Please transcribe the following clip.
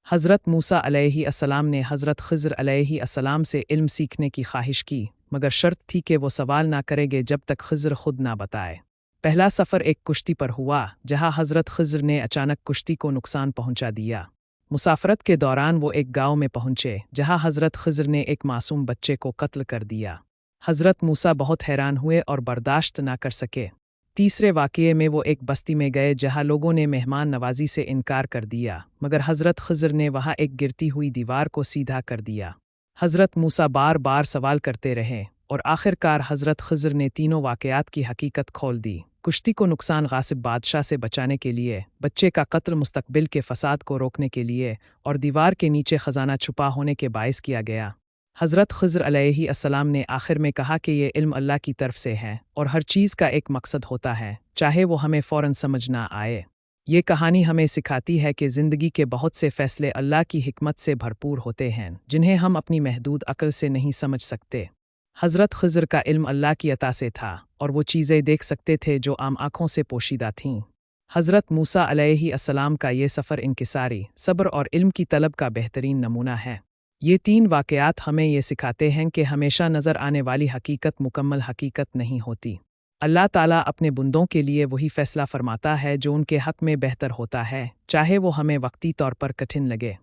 हज़रत मूसा अलैहिस्सलाम ने हज़रत ख़िज़र अलैहिस्सलाम से इल्म सीखने की ख्वाहिश की, मगर शर्त थी कि वो सवाल ना करेंगे जब तक ख़िज़र खुद ना बताए। पहला सफ़र एक कुश्ती पर हुआ, जहाँ हज़रत ख़िज़र ने अचानक कुश्ती को नुकसान पहुंचा दिया। मुसाफरत के दौरान वो एक गांव में पहुंचे, जहाँ हज़रत ख़िज़र ने एक मासूम बच्चे को कत्ल कर दिया। हज़रत मूसा बहुत हैरान हुए और बर्दाश्त ना कर सके। तीसरे वाक़ये में वो एक बस्ती में गए जहाँ लोगों ने मेहमान नवाजी से इनकार कर दिया, मगर हज़रत ख़िज़र ने वहाँ एक गिरती हुई दीवार को सीधा कर दिया। हज़रत मूसा बार बार सवाल करते रहे और आखिरकार हज़रत ख़िज़र ने तीनों वाक़यात की हकीकत खोल दी। कुश्ती को नुकसान गासिब बादशाह से बचाने के लिए, बच्चे का कत्ल मुस्तकबिल के फ़साद को रोकने के लिए, और दीवार के नीचे ख़जाना छुपा होने के बाइस किया गया। हज़रत ख़िज़र अलैहिस्सलाम ने आखिर में कहा कि ये इल्म अल्लाह की तरफ से है और हर चीज़ का एक मकसद होता है, चाहे वो हमें फ़ौरन समझ ना आए। ये कहानी हमें सिखाती है कि ज़िंदगी के बहुत से फ़ैसले अल्लाह की हिकमत से भरपूर होते हैं, जिन्हें हम अपनी महदूद अक़ल से नहीं समझ सकते। हज़रत ख़िज़र का इल्म अल्लाह की अता से था और वो चीज़ें देख सकते थे जो आम आँखों से पोशीदा थीं। हज़रत मूसा अलैहिस्सलाम का ये सफ़र इंकिसारी, सब्र और इल्म की तलब का बेहतरीन नमूना है। ये तीन वाक़यात हमें ये सिखाते हैं कि हमेशा नज़र आने वाली हकीकत मुकम्मल हकीकत नहीं होती। अल्लाह ताला अपने बंदों के लिए वही फ़ैसला फ़रमाता है जो उनके हक़ में बेहतर होता है, चाहे वो हमें वक्ती तौर पर कठिन लगे।